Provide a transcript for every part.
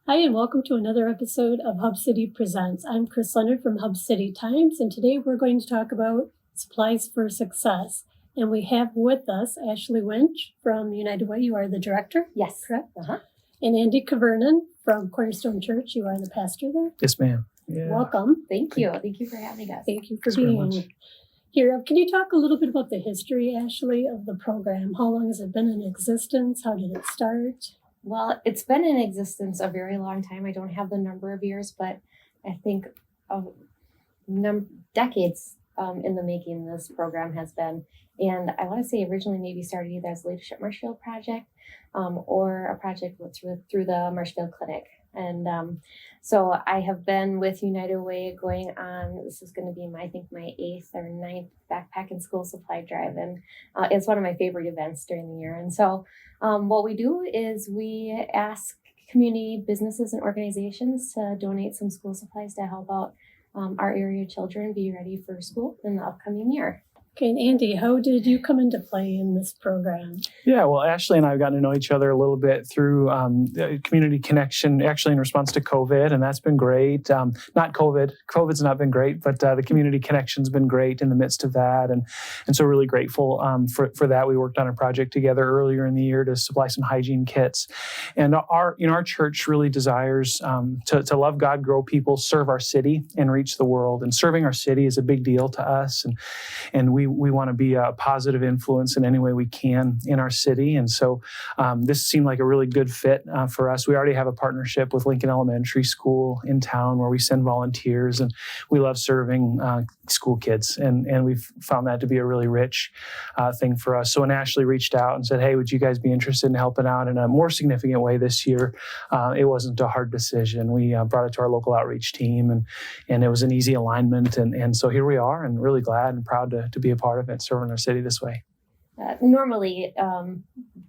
Hi, and welcome to another episode of Hub City Presents. I'm Kris Leonhardt from Hub City Times, and today we're going to talk about supplies for success. And we have with us Ashley Winch from United Way. You are the director? Yes. Correct? Uh-huh. And Andy Kvernen from Cornerstone Church. You are the pastor there? Yes, ma'am. Yeah. Welcome. Thank you. Thank you for having us. Thank you for Thanks very being much. here. Can you talk a little bit about the history, Ashley, of the program? How long has it been in existence? How did it start? Well, it's been in existence a very long time. I don't have the number of years, but I think decades in the making this program has been. And I want to say originally maybe started either as a Leadership Marshfield project or a project through the Marshfield Clinic. And so I have been with United Way going on, this is going to be my 8th or 9th backpack and school supply drive. And it's one of my favorite events during the year. And so what we do is we ask community businesses and organizations to donate some school supplies to help out our area children be ready for school in the upcoming year. Okay, and Andy, how did you come into play in this program? Yeah, well, Ashley and I have gotten to know each other a little bit through community connection, actually in response to COVID, and that's been great. Not COVID. COVID's not been great, but the community connection's been great in the midst of that, and so really grateful for that. We worked on a project together earlier in the year to supply some hygiene kits, and our church really desires to love God, grow people, serve our city, and reach the world. And serving our city is a big deal to us, and we want to be a positive influence in any way we can in our city. And so this seemed like a really good fit for us. We already have a partnership with Lincoln Elementary School in town where we send volunteers, and we love serving school kids. And we've found that to be a really rich thing for us. So when Ashley reached out and said, hey, would you guys be interested in helping out in a more significant way this year? It wasn't a hard decision. We brought it to our local outreach team, and it was an easy alignment. And so here we are, and really glad and proud to be a part of it, serving our city this way. Normally,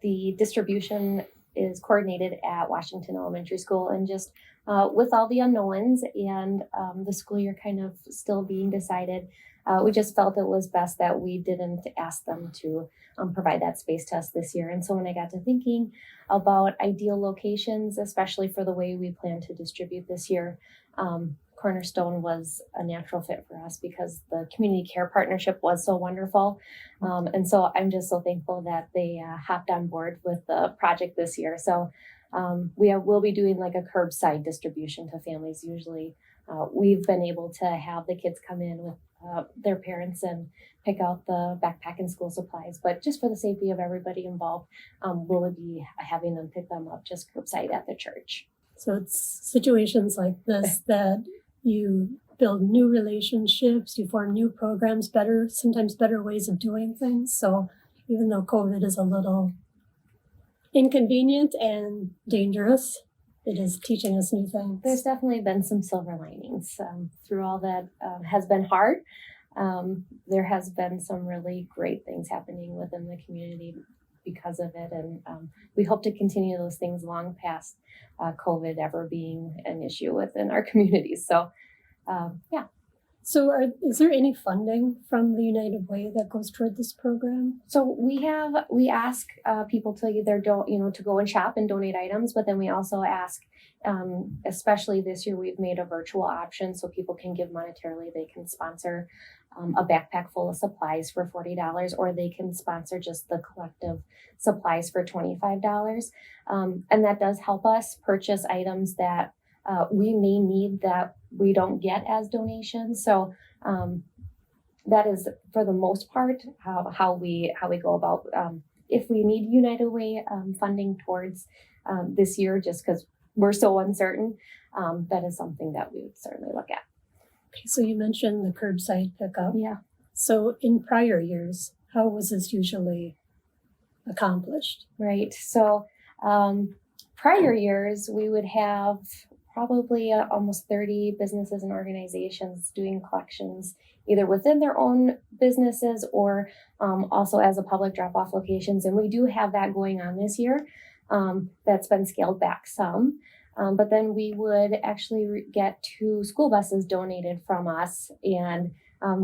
the distribution is coordinated at Washington Elementary School, and just with all the unknowns and the school year kind of still being decided, we just felt it was best that we didn't ask them to provide that space to us this year. And so when I got to thinking about ideal locations, especially for the way we plan to distribute this year, Cornerstone was a natural fit for us because the community care partnership was so wonderful. And so I'm just so thankful that they hopped on board with the project this year. So we'll be doing like a curbside distribution to families. Usually we've been able to have the kids come in with their parents and pick out the backpack and school supplies. But just for the safety of everybody involved, we'll be having them pick them up just curbside at the church. So it's situations like this that you build new relationships, you form new programs, sometimes better ways of doing things. So even though COVID is a little inconvenient and dangerous, it is teaching us new things. There's definitely been some silver linings through all that has been hard. There has been some really great things happening within the community because of it. And we hope to continue those things long past COVID ever being an issue within our communities. So, yeah. So is there any funding from the United Way that goes toward this program? So we ask people to either to go and shop and donate items, but then we also ask, especially this year, we've made a virtual option so people can give monetarily. They can sponsor a backpack full of supplies for $40, or they can sponsor just the collective supplies for $25. And that does help us purchase items that we may need that we don't get as donations. So that is, for the most part, how we go about. If we need United Way funding towards this year, just because we're so uncertain, that is something that we would certainly look at. Okay, so you mentioned the curbside pickup. Yeah. So in prior years, how was this usually accomplished? Right. So prior years, we would have probably almost 30 businesses and organizations doing collections either within their own businesses or also as a public drop-off locations. And we do have that going on this year. That's been scaled back some. But then we would actually get 2 school buses donated from us, and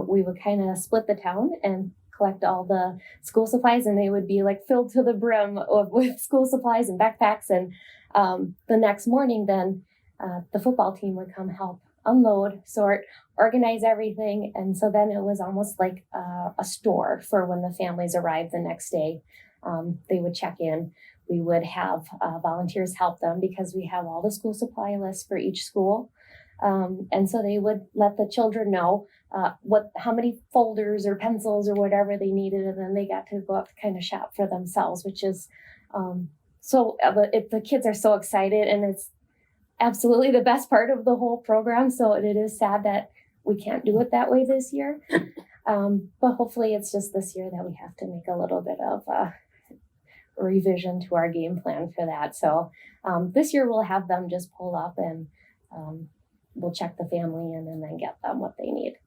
we would kind of split the town and collect all the school supplies, and they would be like filled to the brim with school supplies and backpacks. And the next morning, then the football team would come help unload, sort, organize everything. And so then it was almost like a store for when the families arrived the next day. They would check in. We would have volunteers help them because we have all the school supply lists for each school. And so they would let the children know how many folders or pencils or whatever they needed. And then they got to go up to kind of shop for themselves, which is the kids are so excited, and it's absolutely the best part of the whole program. So it is sad that we can't do it that way this year. But hopefully it's just this year that we have to make a little bit of a revision to our game plan for that. So this year we'll have them just pull up and we'll check the family in and then get them what they need.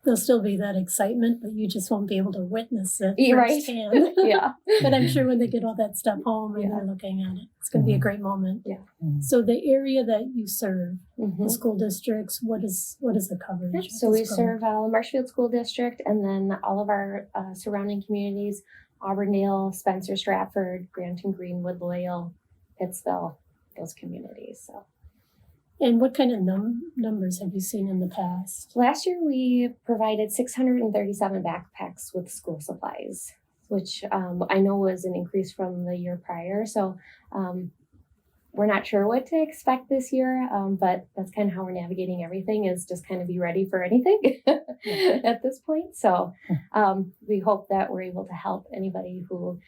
There'll still be that excitement, but you just won't be able to witness it Right. firsthand. Yeah. But I'm sure when they get all that stuff home and they're looking at it, it's going to be a great moment. Yeah. So the area that you serve, Mm-hmm. the school districts, what is the coverage? So we serve Marshfield School District and then all of our surrounding communities, Auburndale, Spencer, Stratford, Granton, Greenwood, Loyal, Pittsville, those communities. So. And what kind of numbers have you seen in the past? Last year, we provided 637 backpacks with school supplies, which I know was an increase from the year prior. So we're not sure what to expect this year, but that's kind of how we're navigating everything, is just kind of be ready for anything at this point. So we hope that we're able to help anybody who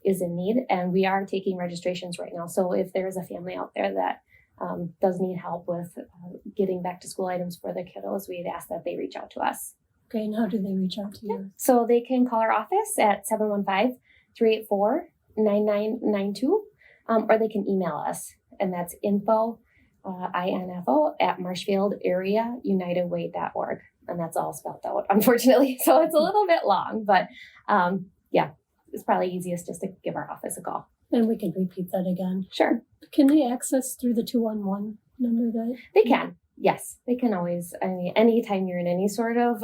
is in need. And we are taking registrations right now. So if there's a family out there that does need help with getting back to school items for their kiddos, we'd ask that they reach out to us. Okay, and how do they reach out to you? So So they can call our office at 715-384-9992, or they can email us, and that's info at marshfieldareaunitedway.org, and that's all spelled out, unfortunately. So it's a little bit long, but it's probably easiest just to give our office a call. and we can repeat that again. Sure. Can they access through the 211 number that? They can. Yes, they can always. I mean, anytime you're in any sort of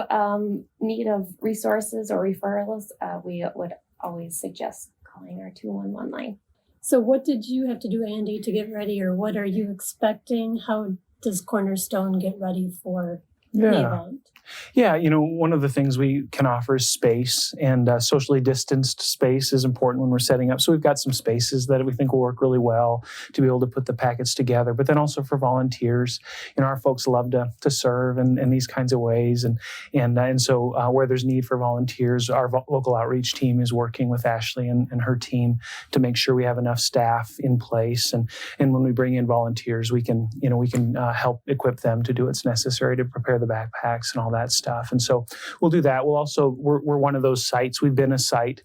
need of resources or referrals, we would always suggest calling our 211 line. So what did you have to do, Andy, to get ready, or what are you expecting? How does Cornerstone get ready for the event? Yeah, one of the things we can offer is space, and socially distanced space is important when we're setting up. So we've got some spaces that we think will work really well to be able to put the packets together, but then also for volunteers. Our folks love to serve in these kinds of ways. And so where there's need for volunteers, our local outreach team is working with Ashley and her team to make sure we have enough staff in place. And when we bring in volunteers, we can help equip them to do what's necessary to prepare the backpacks and all that stuff. And so we'll do that. We're one of those sites. We've been a site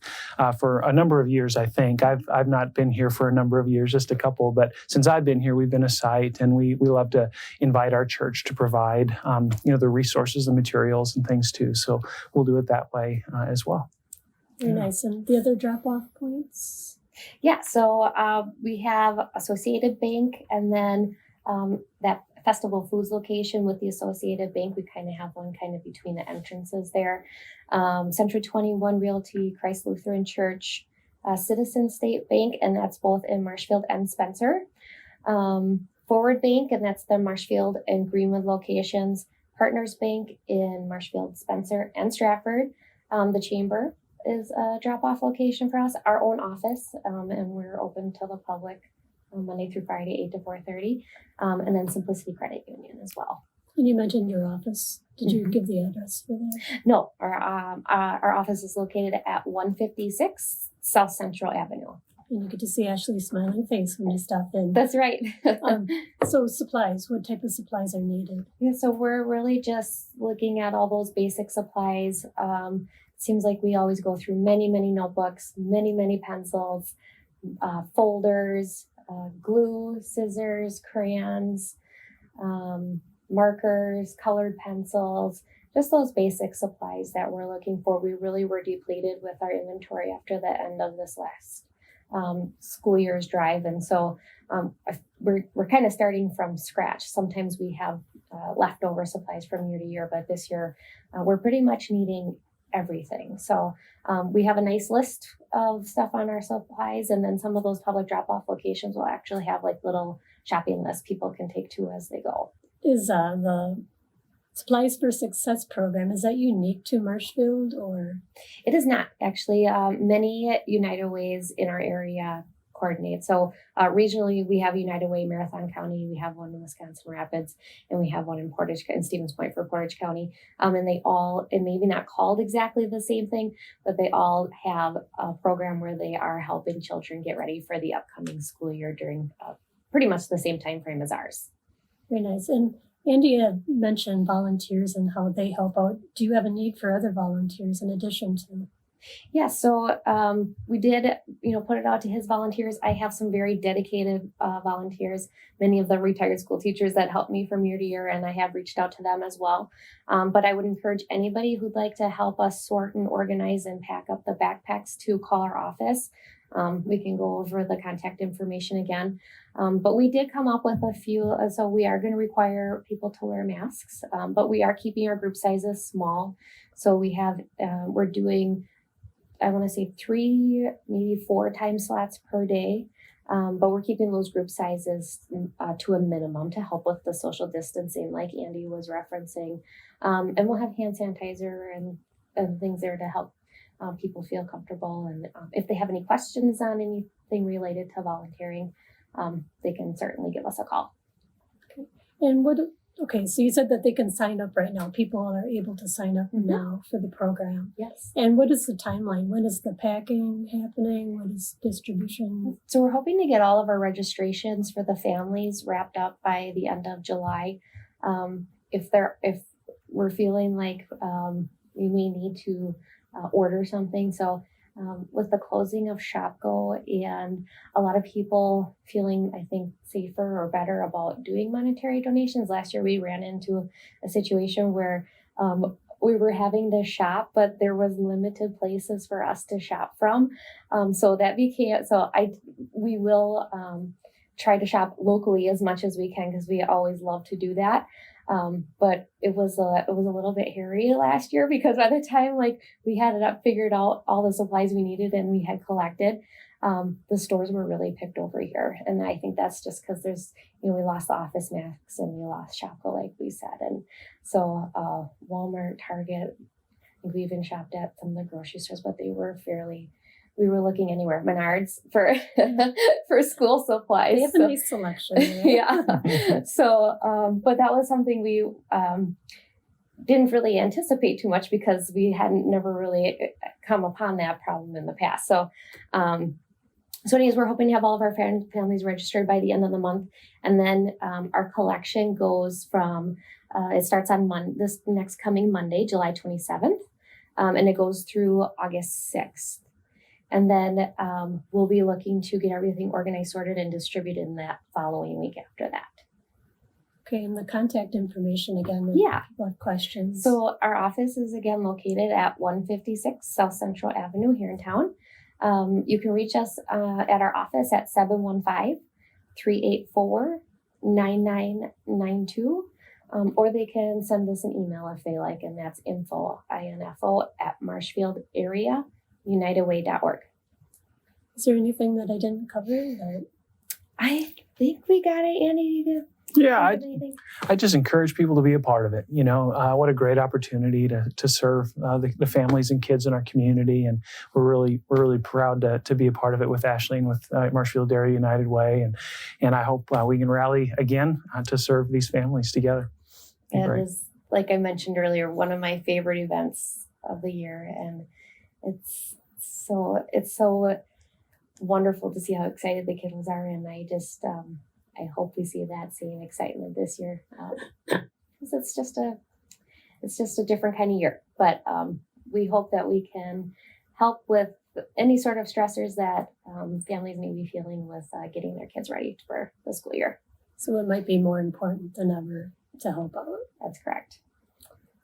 for a number of years, I think. I've not been here for a number of years, just a couple, but since I've been here, we've been a site, and we love to invite our church to provide the resources, the materials and things too. So we'll do it that way as well. Very nice. And the other drop-off points? Yeah, so we have Associated Bank, and then that Festival Foods location with the Associated Bank. We kind of have one kind of between the entrances there. Century 21 Realty, Christ Lutheran Church, Citizen State Bank, and that's both in Marshfield and Spencer. Forward Bank, and that's the Marshfield and Greenwood locations. Partners Bank in Marshfield, Spencer, and Stratford. The Chamber is a drop-off location for us, our own office, and we're open to the public Monday through Friday, 8 to 4:30, and then Simplicity Credit Union as well. And you mentioned your office. Did you give the address for that? No, our office is located at 156 South Central Avenue. And you get to see Ashley's smiling face when you stop in. That's right. So supplies, what type of supplies are needed? Yeah, so we're really just looking at all those basic supplies. Seems like we always go through many, many notebooks, many pencils, folders, glue, scissors, crayons, markers, colored pencils, just those basic supplies that we're looking for. We really were depleted with our inventory after the end of this last school year's drive. And so we're kind of starting from scratch. Sometimes we have leftover supplies from year to year, but this year we're pretty much needing everything. So we have a nice list of stuff on our supplies, and then some of those public drop-off locations will actually have like little shopping lists people can take to as they go. Is the Supplies for Success program, is that unique to Marshfield, or? It is not actually. Many United Ways in our area coordinate. So regionally, we have United Way Marathon County, we have one in Wisconsin Rapids, and we have one in Stevens Point for Portage County. And they all, and maybe not called exactly the same thing, but they all have a program where they are helping children get ready for the upcoming school year during pretty much the same time frame as ours. Very nice. And Andy had mentioned volunteers and how they help out. Do you have a need for other volunteers in addition to? Yeah, so we did, put it out to his volunteers. I have some very dedicated volunteers, many of them retired school teachers that help me from year to year, and I have reached out to them as well. But I would encourage anybody who'd like to help us sort and organize and pack up the backpacks to call our office. We can go over the contact information again. But we did come up with a few, so we are going to require people to wear masks, but we are keeping our group sizes small. So we have, we're doing, I want to say 3, maybe 4 time slots per day. But we're keeping those group sizes to a minimum to help with the social distancing, like Andy was referencing. And we'll have hand sanitizer and things there to help people feel comfortable. And if they have any questions on anything related to volunteering, they can certainly give us a call. And so you said that they can sign up right now. People are able to sign up now for the program. Yes. And what is the timeline? When is the packing happening? What is distribution? So we're hoping to get all of our registrations for the families wrapped up by the end of July. If we're feeling like we may need to order something. So with the closing of ShopGo and a lot of people feeling, I think, safer or better about doing monetary donations. Last year, we ran into a situation where we were having to shop, but there was limited places for us to shop from. We will try to shop locally as much as we can because we always love to do that. But it was a little bit hairy last year because by the time we had figured out all the supplies we needed and we had collected, the stores were really picked over here. And I think that's just because we lost the office masks and we lost Shopko, like we said. And so Walmart, Target, I think we even shopped at some of the grocery stores, but they were we were looking anywhere, Menards for school supplies. They have a nice selection. Right? Yeah. So, but that was something we didn't really anticipate too much because we hadn't never really come upon that problem in the past. So, anyways, we're hoping to have all of our families registered by the end of the month. And then our collection goes from, it starts on this next coming Monday, July 27th, and it goes through August 6th. And then we'll be looking to get everything organized, sorted, and distributed in that following week after that. Okay, and the contact information again. Yeah. People have questions. So our office is again located at 156 South Central Avenue here in town. You can reach us at our office at 715-384-9992. Or they can send us an email if they like, and that's info@marshfieldarea.unitedway.org. Is there anything that I didn't cover? I think we got it, Andy. Yeah, I just encourage people to be a part of it. What a great opportunity to serve the families and kids in our community, and we're really proud to be a part of it with Ashley and with Marshfield Area United Way, and I hope we can rally again to serve these families together. It is, like I mentioned earlier, one of my favorite events of the year, and it's so wonderful to see how excited the kids are, and I just I hope we see that same excitement this year because it's just a different kind of year. But we hope that we can help with any sort of stressors that families may be feeling with getting their kids ready for the school year. So it might be more important than ever to help out. That's correct.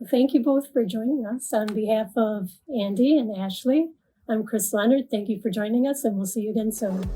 Well, thank you both for joining us. On behalf of Andy and Ashley, I'm Kris Leonhardt. Thank you for joining us, and we'll see you again soon.